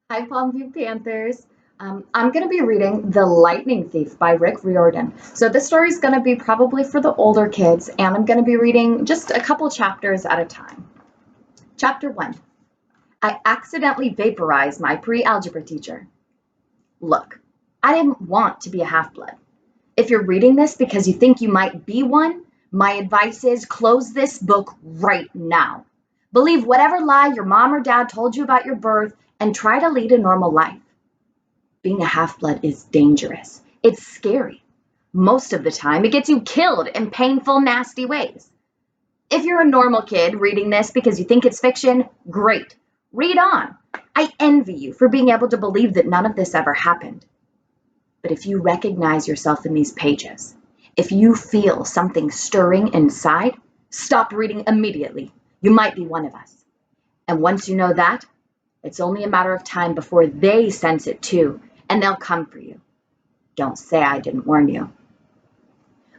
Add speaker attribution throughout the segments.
Speaker 1: Hi, Palmview Panthers. I'm going to be reading The Lightning Thief by Rick Riordan. So, this story is going to be probably for the older kids, and I'm going to be reading just a couple chapters at a time. Chapter 1. I accidentally vaporized my pre algebra teacher. Look, I didn't want to be a half blood. If you're reading this because you think you might be one, my advice is close this book right now. Believe whatever lie your mom or dad told you about your birth and try to lead a normal life. Being a half blood is dangerous. It's scary. Most of the time, it gets you killed in painful, nasty ways. If you're a normal kid reading this because you think it's fiction, great. Read on. I envy you for being able to believe that none of this ever happened. But if you recognize yourself in these pages, if you feel something stirring inside, stop reading immediately. You might be one of us. And once you know that, it's only a matter of time before they sense it too, and they'll come for you. Don't say I didn't warn you.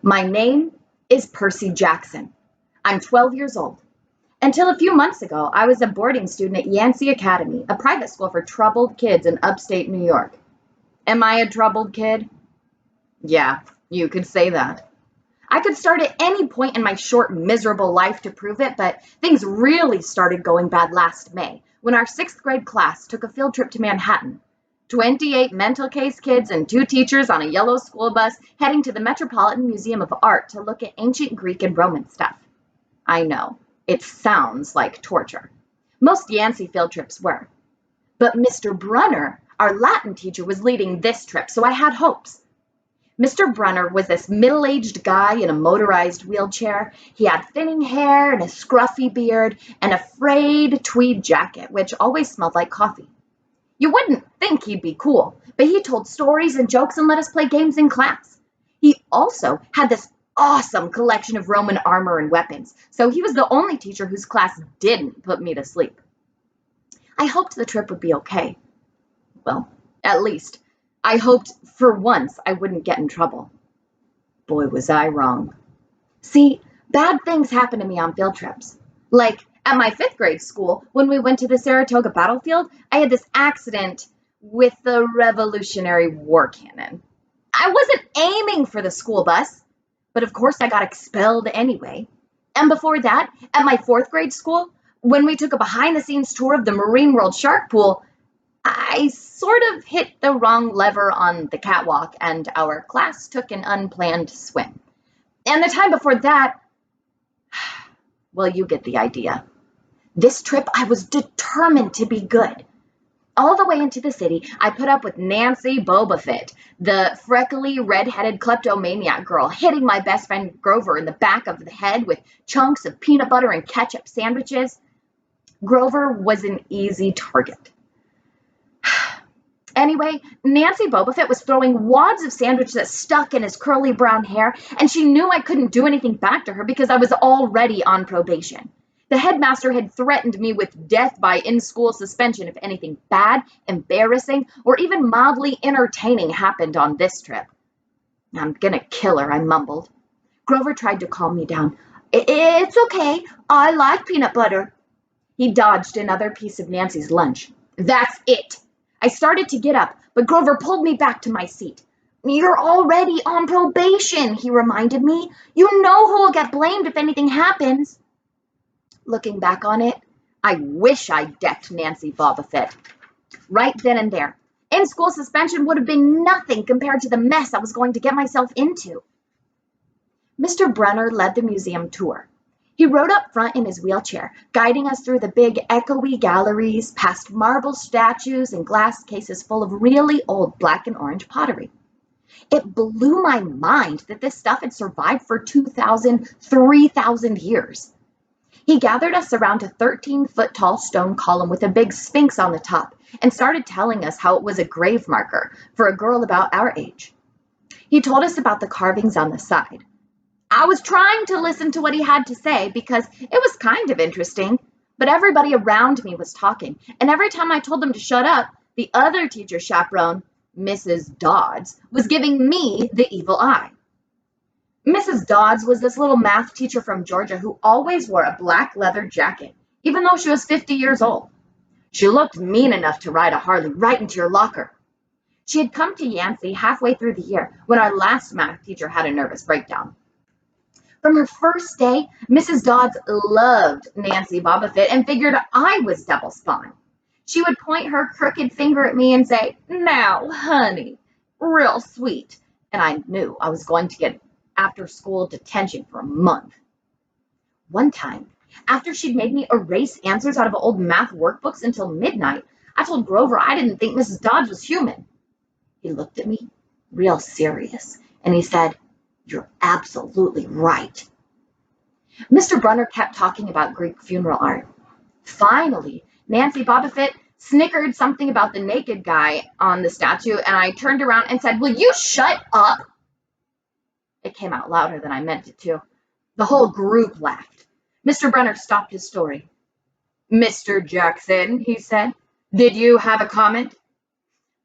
Speaker 1: My name is Percy Jackson. I'm 12 years old. Until a few months ago, I was a boarding student at Yancy Academy, a private school for troubled kids in upstate New York. Am I a troubled kid? Yeah, you could say that. I could start at any point in my short, miserable life to prove it, but things really started going bad last May when our sixth grade class took a field trip to Manhattan. 28 mental case kids and 2 teachers on a yellow school bus heading to the Metropolitan Museum of Art to look at ancient Greek and Roman stuff. I know, it sounds like torture. Most Yancy field trips were. But Mr. Brunner, our Latin teacher, was leading this trip, so I had hopes. Mr. Brunner was this middle-aged guy in a motorized wheelchair. He had thinning hair and a scruffy beard and a frayed tweed jacket, which always smelled like coffee. You wouldn't think he'd be cool, but he told stories and jokes and let us play games in class. He also had this awesome collection of Roman armor and weapons, so he was the only teacher whose class didn't put me to sleep. I hoped the trip would be okay. Well, at least, I hoped for once I wouldn't get in trouble. Boy, was I wrong. See, bad things happen to me on field trips. Like at my 5th grade school, when we went to the Saratoga battlefield, I had this accident with the Revolutionary War cannon. I wasn't aiming for the school bus, but of course I got expelled anyway. And before that, at my 4th grade school, when we took a behind-the-scenes tour of the Marine World Shark Pool, I sort of hit the wrong lever on the catwalk and our class took an unplanned swim. And the time before that, well, you get the idea. This trip, I was determined to be good. All the way into the city, I put up with Nancy Bobafit, the freckly, red-headed kleptomaniac girl, hitting my best friend Grover in the back of the head with chunks of peanut butter and ketchup sandwiches. Grover was an easy target. Anyway, Nancy Bobafit was throwing wads of sandwiches that stuck in his curly brown hair, and she knew I couldn't do anything back to her because I was already on probation. The headmaster had threatened me with death by in-school suspension if anything bad, embarrassing, or even mildly entertaining happened on this trip. I'm gonna kill her, I mumbled. Grover tried to calm me down. It's okay. I like peanut butter. He dodged another piece of Nancy's lunch. That's it. I started to get up, but Grover pulled me back to my seat. You're already on probation, he reminded me. You know who will get blamed if anything happens. Looking back on it, I wish I'd decked Nancy Bobafit. Right then and there. In-school suspension would have been nothing compared to the mess I was going to get myself into. Mr. Brunner led the museum tour. He rode up front in his wheelchair, guiding us through the big, echoey galleries, past marble statues and glass cases full of really old black and orange pottery. It blew my mind that this stuff had survived for 2,000, 3,000 years. He gathered us around a 13-foot-tall stone column with a big sphinx on the top and started telling us how it was a grave marker for a girl about our age. He told us about the carvings on the side. I was trying to listen to what he had to say because it was kind of interesting, but everybody around me was talking, and every time I told them to shut up, the other teacher chaperone, Mrs. Dodds, was giving me the evil eye. Mrs. Dodds was this little math teacher from Georgia who always wore a black leather jacket, even though she was 50 years old. She looked mean enough to ride a Harley right into your locker. She had come to Yancy halfway through the year when our last math teacher had a nervous breakdown. From her first day, Mrs. Dodds loved Nancy Bobofit and figured I was double spawn. She would point her crooked finger at me and say, "Now, honey," real sweet, and I knew I was going to get after-school detention for a month. One time, after she'd made me erase answers out of old math workbooks until midnight, I told Grover I didn't think Mrs. Dodds was human. He looked at me, real serious, and he said, "You're absolutely right." Mr. Brunner kept talking about Greek funeral art. Finally, Nancy Bobofit snickered something about the naked guy on the statue, and I turned around and said, "Will you shut up?" It came out louder than I meant it to. The whole group laughed. Mr. Brunner stopped his story. "Mr. Jackson," he said, "did you have a comment?"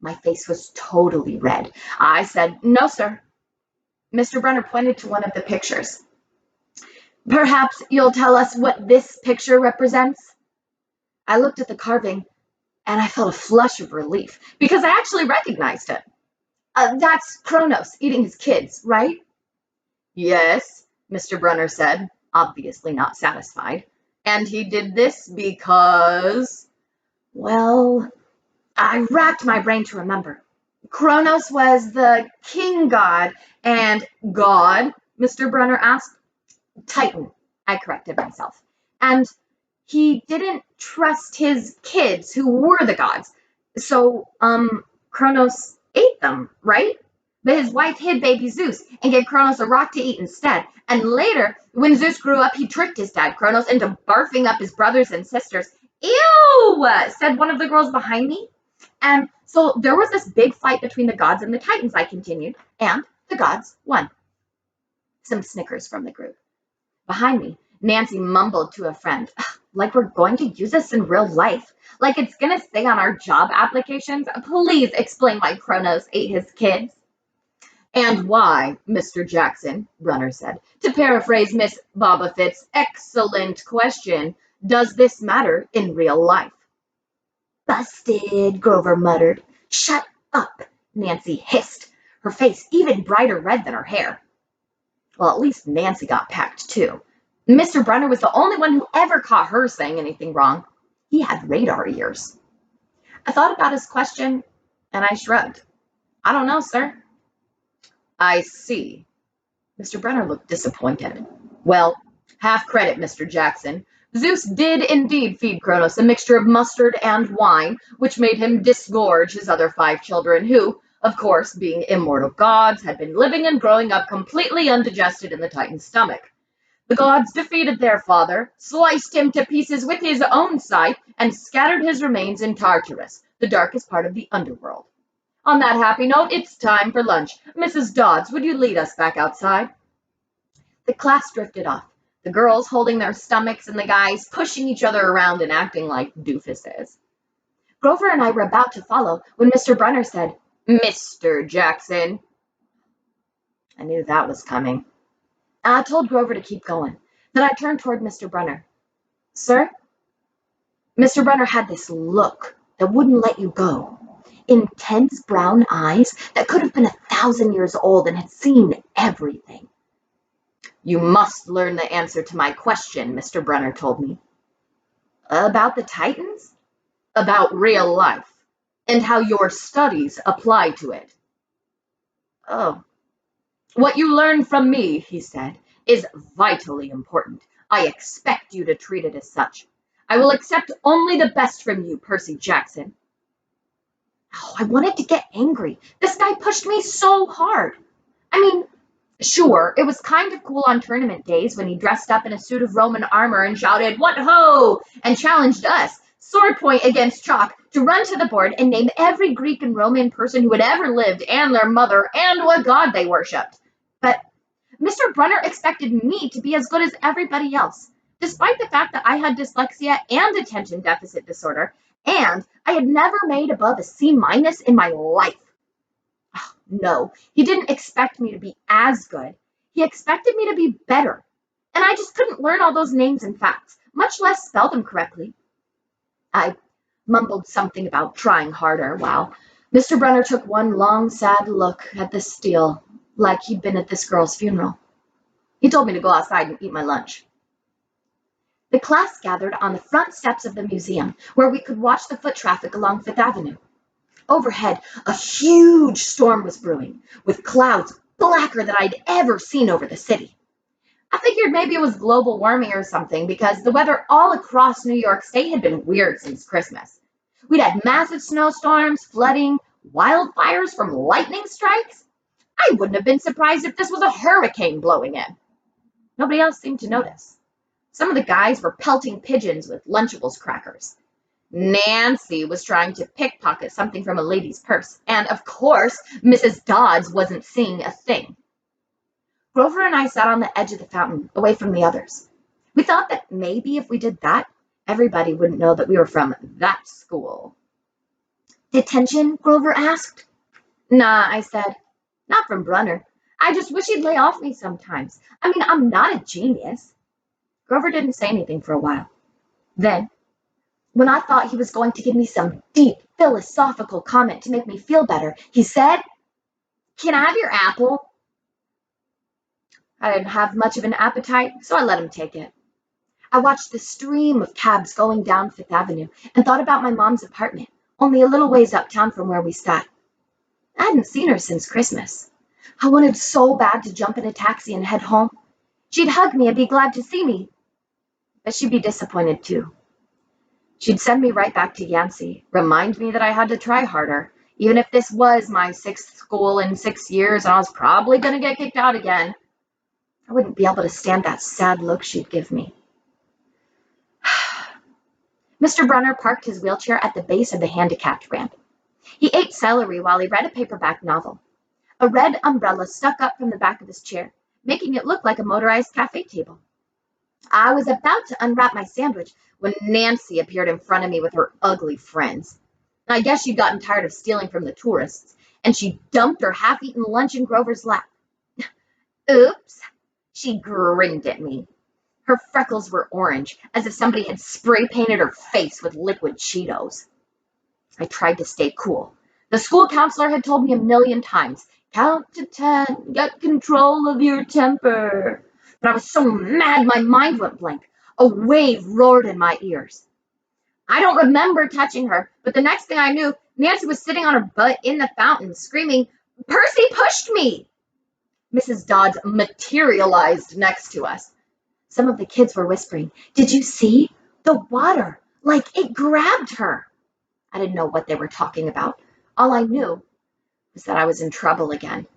Speaker 1: My face was totally red. I said, "No, sir." Mr. Brunner pointed to one of the pictures. "Perhaps you'll tell us what this picture represents?" I looked at the carving, and I felt a flush of relief, because I actually recognized it. That's Kronos eating his kids, right?" "Yes," Mr. Brunner said, obviously not satisfied. "And he did this because—" Well, I racked my brain to remember. Kronos was the king god, and God, Mr. Brunner asked. Titan, I corrected myself. And he didn't trust his kids, who were the gods. So, Kronos ate them, right? But his wife hid baby Zeus and gave Kronos a rock to eat instead. And later, when Zeus grew up, he tricked his dad, Kronos, into barfing up his brothers and sisters. "Ew!" said one of the girls behind me. And so there was this big fight between the gods and the Titans, I continued, and the gods won. Some snickers from the group. Behind me, Nancy mumbled to a friend, "Like we're going to use this in real life. Like it's going to say on our job applications, please explain why Kronos ate his kids." "And why, Mr. Jackson," Brunner said, "to paraphrase Miss Bobofit's excellent question, does this matter in real life?" "Busted," Grover muttered. "Shut up," Nancy hissed, her face even brighter red than her hair. Well, at least Nancy got packed, too. Mr. Brunner was the only one who ever caught her saying anything wrong. He had radar ears. I thought about his question, and I shrugged. "I don't know, sir." "I see." Mr. Brunner looked disappointed. "Well, half credit, Mr. Jackson. Zeus did indeed feed Kronos a mixture of mustard and wine, which made him disgorge his other 5 children, who, of course, being immortal gods, had been living and growing up completely undigested in the Titan's stomach. The gods defeated their father, sliced him to pieces with his own scythe, and scattered his remains in Tartarus, the darkest part of the underworld. On that happy note, it's time for lunch. Mrs. Dodds, would you lead us back outside?" The class drifted off, the girls holding their stomachs and the guys pushing each other around and acting like doofuses. Grover and I were about to follow when Mr. Brunner said, "Mr. Jackson." I knew that was coming. I told Grover to keep going. Then I turned toward Mr. Brunner. "Sir?" Mr. Brunner had this look that wouldn't let you go. Intense brown eyes that could have been 1,000 years old and had seen everything. "You must learn the answer to my question," Mr. Brunner told me. "About the Titans?" "About real life, and how your studies apply to it." "Oh." "What you learn from me," he said, "is vitally important. I expect you to treat it as such. I will accept only the best from you, Percy Jackson." Oh, I wanted to get angry. This guy pushed me so hard. I mean, sure, it was kind of cool on tournament days when he dressed up in a suit of Roman armor and shouted, "What ho!" and challenged us, sword point against chalk, to run to the board and name every Greek and Roman person who had ever lived and their mother and what god they worshipped. But Mr. Brunner expected me to be as good as everybody else, despite the fact that I had dyslexia and attention deficit disorder, and I had never made above a C- in my life. Oh, no, he didn't expect me to be as good. He expected me to be better. And I just couldn't learn all those names and facts, much less spell them correctly. I mumbled something about trying harder, while Mr. Brunner took one long, sad look at the steel, like he'd been at this girl's funeral. He told me to go outside and eat my lunch. The class gathered on the front steps of the museum, where we could watch the foot traffic along Fifth Avenue. Overhead, a huge storm was brewing, with clouds blacker than I'd ever seen over the city. I figured maybe it was global warming or something, because the weather all across New York State had been weird since Christmas. We'd had massive snowstorms, flooding, wildfires from lightning strikes. I wouldn't have been surprised if this was a hurricane blowing in. Nobody else seemed to notice. Some of the guys were pelting pigeons with Lunchables crackers. Nancy was trying to pickpocket something from a lady's purse, and of course, Mrs. Dodds wasn't seeing a thing. Grover and I sat on the edge of the fountain, away from the others. We thought that maybe if we did that, everybody wouldn't know that we were from that school. Detention? Grover asked. Nah, I said. Not from Brunner. I just wish he'd lay off me sometimes. I mean, I'm not a genius. Grover didn't say anything for a while. Then, when I thought he was going to give me some deep, philosophical comment to make me feel better, he said, "Can I have your apple?" I didn't have much of an appetite, so I let him take it. I watched the stream of cabs going down Fifth Avenue and thought about my mom's apartment, only a little ways uptown from where we sat. I hadn't seen her since Christmas. I wanted so bad to jump in a taxi and head home. She'd hug me and be glad to see me, but she'd be disappointed too. She'd send me right back to Yancy, remind me that I had to try harder, even if this was my 6th school in 6 years and I was probably going to get kicked out again. I wouldn't be able to stand that sad look she'd give me. Mr. Brunner parked his wheelchair at the base of the handicapped ramp. He ate celery while he read a paperback novel. A red umbrella stuck up from the back of his chair, making it look like a motorized cafe table. I was about to unwrap my sandwich when Nancy appeared in front of me with her ugly friends. I guess she'd gotten tired of stealing from the tourists, and she dumped her half-eaten lunch in Grover's lap. Oops, she grinned at me. Her freckles were orange, as if somebody had spray-painted her face with liquid Cheetos. I tried to stay cool. The school counselor had told me a million times, "Count to 10, get control of your temper." But I was so mad my mind went blank. A wave roared in my ears. I don't remember touching her, but the next thing I knew, Nancy was sitting on her butt in the fountain, screaming, "Percy pushed me!" Mrs. Dodds materialized next to us. Some of the kids were whispering, "Did you see? The water, like it grabbed her." I didn't know what they were talking about. All I knew was that I was in trouble again.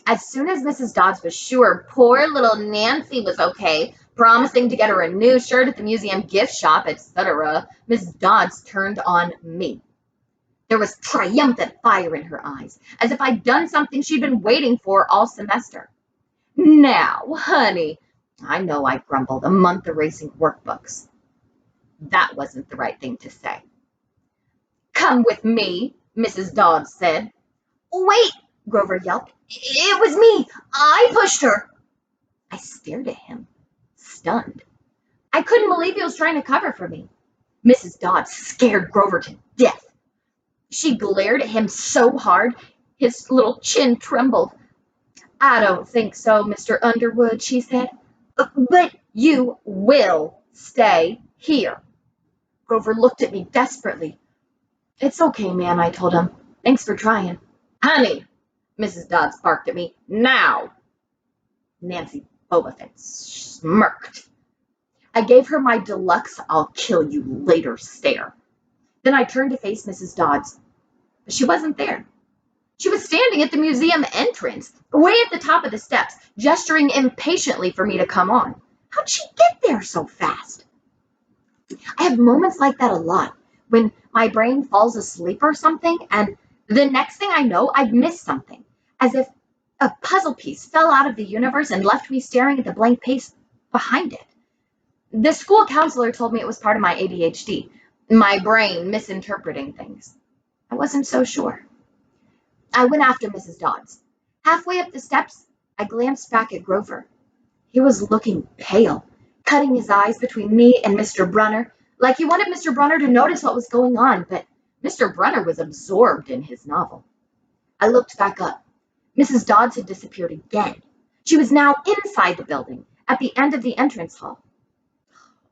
Speaker 1: As soon as Mrs. Dodds was sure poor little Nancy was okay, promising to get her a new shirt at the museum gift shop, etc., Mrs. Dodds turned on me. There was triumphant fire in her eyes, as if I'd done something she'd been waiting for all semester. "Now, honey," I know I grumbled, a month erasing workbooks. That wasn't the right thing to say. "Come with me," Mrs. Dodds said. "Wait," Grover yelped. "It was me. I pushed her." I stared at him, stunned. I couldn't believe he was trying to cover for me. Mrs. Dodds scared Grover to death. She glared at him so hard, his little chin trembled. "I don't think so, Mr. Underwood," she said. "But you will stay here." Grover looked at me desperately. "It's okay, ma'am," I told him. "Thanks for trying." "Honey," Mrs. Dodds barked at me. "Now." Nancy Bobofit smirked. I gave her my deluxe "I'll kill you later" stare. Then I turned to face Mrs. Dodds. But she wasn't there. She was standing at the museum entrance, way at the top of the steps, gesturing impatiently for me to come on. How'd she get there so fast? I have moments like that a lot, when my brain falls asleep or something, and the next thing I know, I've missed something, as if a puzzle piece fell out of the universe and left me staring at the blank page behind it. The school counselor told me it was part of my ADHD, my brain misinterpreting things. I wasn't so sure. I went after Mrs. Dodds. Halfway up the steps, I glanced back at Grover. He was looking pale, cutting his eyes between me and Mr. Brunner, like he wanted Mr. Brunner to notice what was going on, but Mr. Brunner was absorbed in his novel. I looked back up. Mrs. Dodds had disappeared again. She was now inside the building, at the end of the entrance hall.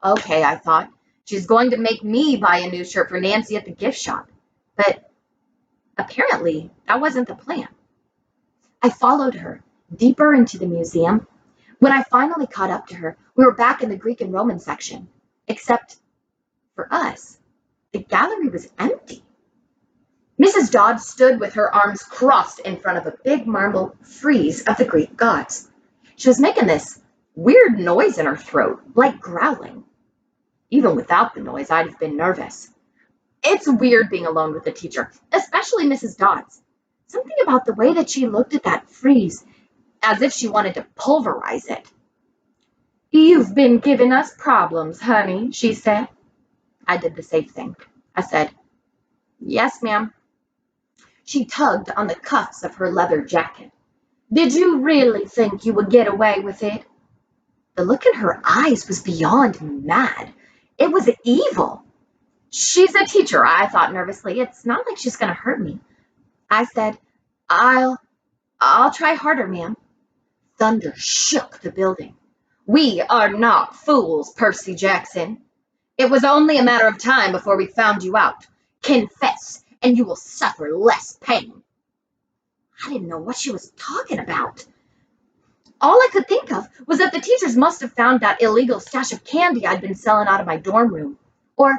Speaker 1: Okay, I thought, she's going to make me buy a new shirt for Nancy at the gift shop. But apparently, that wasn't the plan. I followed her deeper into the museum. When I finally caught up to her, we were back in the Greek and Roman section. Except for us, the gallery was empty. Mrs. Dodds stood with her arms crossed in front of a big marble frieze of the Greek gods. She was making this weird noise in her throat, like growling. Even without the noise, I'd have been nervous. It's weird being alone with a teacher, especially Mrs. Dodds. Something about the way that she looked at that frieze, as if she wanted to pulverize it. "You've been giving us problems, honey," she said. I did the safe thing. I said, "Yes, ma'am." She tugged on the cuffs of her leather jacket. "Did you really think you would get away with it?" The look in her eyes was beyond mad. It was evil. "She's a teacher," I thought nervously. "It's not like she's going to hurt me." I said, I'll try harder, ma'am." Thunder shook the building. "We are not fools, Percy Jackson. It was only a matter of time before we found you out. Confess, and you will suffer less pain." I didn't know what she was talking about. All I could think of was that the teachers must have found that illegal stash of candy I'd been selling out of my dorm room. Or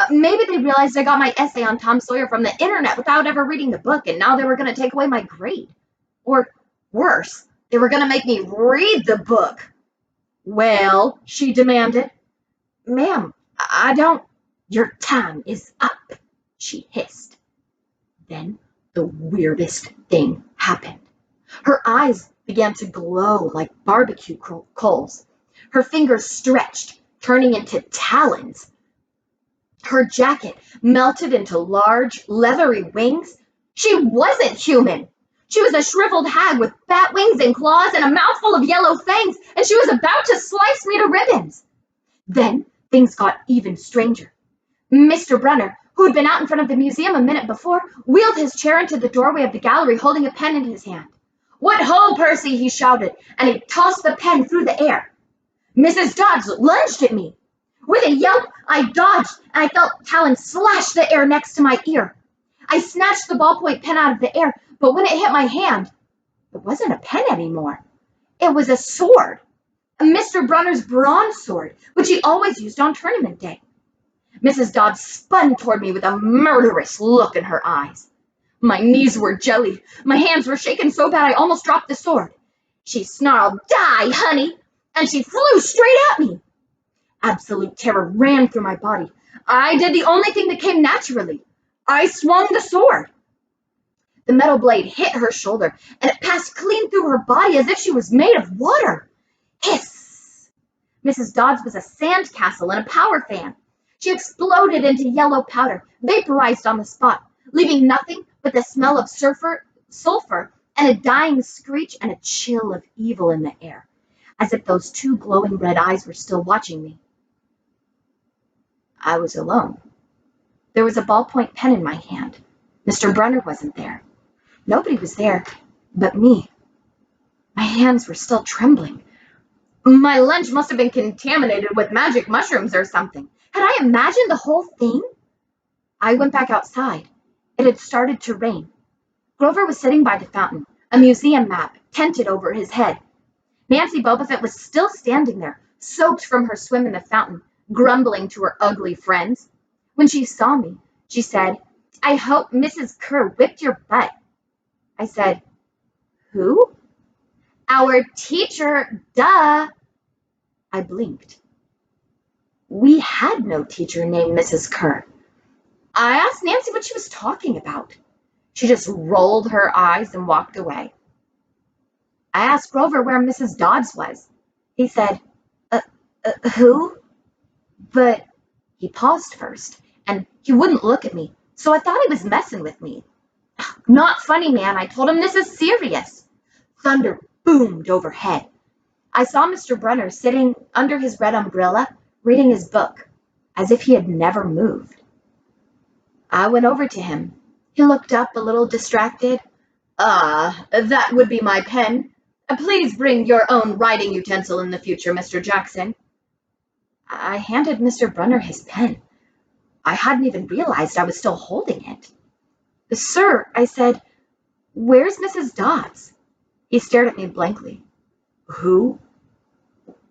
Speaker 1: maybe they realized I got my essay on Tom Sawyer from the internet without ever reading the book, and now they were going to take away my grade. Or worse, they were going to make me read the book. "Well," she demanded. "Ma'am, I don't—" "Your time is up," she hissed. Then the weirdest thing happened. Her eyes began to glow like barbecue coals. Her fingers stretched, turning into talons. Her jacket melted into large, leathery wings. She wasn't human. She was a shriveled hag with bat wings and claws and a mouthful of yellow fangs, and she was about to slice me to ribbons. Then things got even stranger. Mr. Brunner, who had been out in front of the museum a minute before, wheeled his chair into the doorway of the gallery holding a pen in his hand. "What ho, Percy!" he shouted, and he tossed the pen through the air. Mrs. Dodds lunged at me. With a yelp, I dodged, and I felt talons slash the air next to my ear. I snatched the ballpoint pen out of the air, but when it hit my hand, it wasn't a pen anymore. It was a sword. Mr. Brunner's bronze sword, which he always used on tournament day. Mrs. Dodds spun toward me with a murderous look in her eyes. My knees were jelly. My hands were shaking so bad I almost dropped the sword. She snarled, "Die, honey!" and she flew straight at me. Absolute terror ran through my body. I did the only thing that came naturally. I swung the sword. The metal blade hit her shoulder, and it passed clean through her body as if she was made of water. Hiss! Mrs. Dodds was a sandcastle and a power fan. She exploded into yellow powder, vaporized on the spot, leaving nothing but the smell of sulfur, and a dying screech and a chill of evil in the air, as if those two glowing red eyes were still watching me. I was alone. There was a ballpoint pen in my hand. Mr. Brunner wasn't there. Nobody was there but me. My hands were still trembling. My lunch must have been contaminated with magic mushrooms or something. Had I imagined the whole thing? I went back outside. It had started to rain. Grover was sitting by the fountain, a museum map tented over his head. Nancy Bobofit was still standing there, soaked from her swim in the fountain, grumbling to her ugly friends. When she saw me, she said, "I hope Mrs. Kerr whipped your butt." I said, "Who?" "Our teacher, duh." I blinked. We had no teacher named Mrs. Kerr. I asked Nancy what she was talking about. She just rolled her eyes and walked away. I asked Grover where Mrs. Dodds was. He said, Who?" But he paused first, and he wouldn't look at me, so I thought he was messing with me. "Not funny, man," I told him. "This is serious." Thunder boomed overhead. I saw Mr. Brunner sitting under his red umbrella, reading his book. as if he had never moved. I went over to him. He looked up a little distracted. That would be my pen. Please bring your own writing utensil in the future, Mr. Jackson. I handed Mr. Brunner his pen. I hadn't even realized I was still holding it. Sir, I said, where's Mrs. Dodds? He stared at me blankly. Who?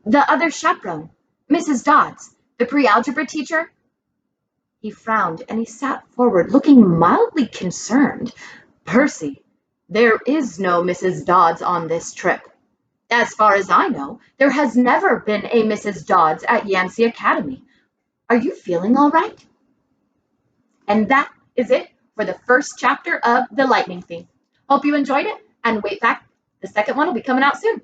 Speaker 1: The other chaperone, Mrs. Dodds, the pre-algebra teacher. He frowned and he sat forward, looking mildly concerned. Percy, there is no Mrs. Dodds on this trip. As far as I know, there has never been a Mrs. Dodds at Yancy Academy. Are you feeling all right? And that is it for the first chapter of The Lightning Thief. Hope you enjoyed it, and wait back. The second one will be coming out soon.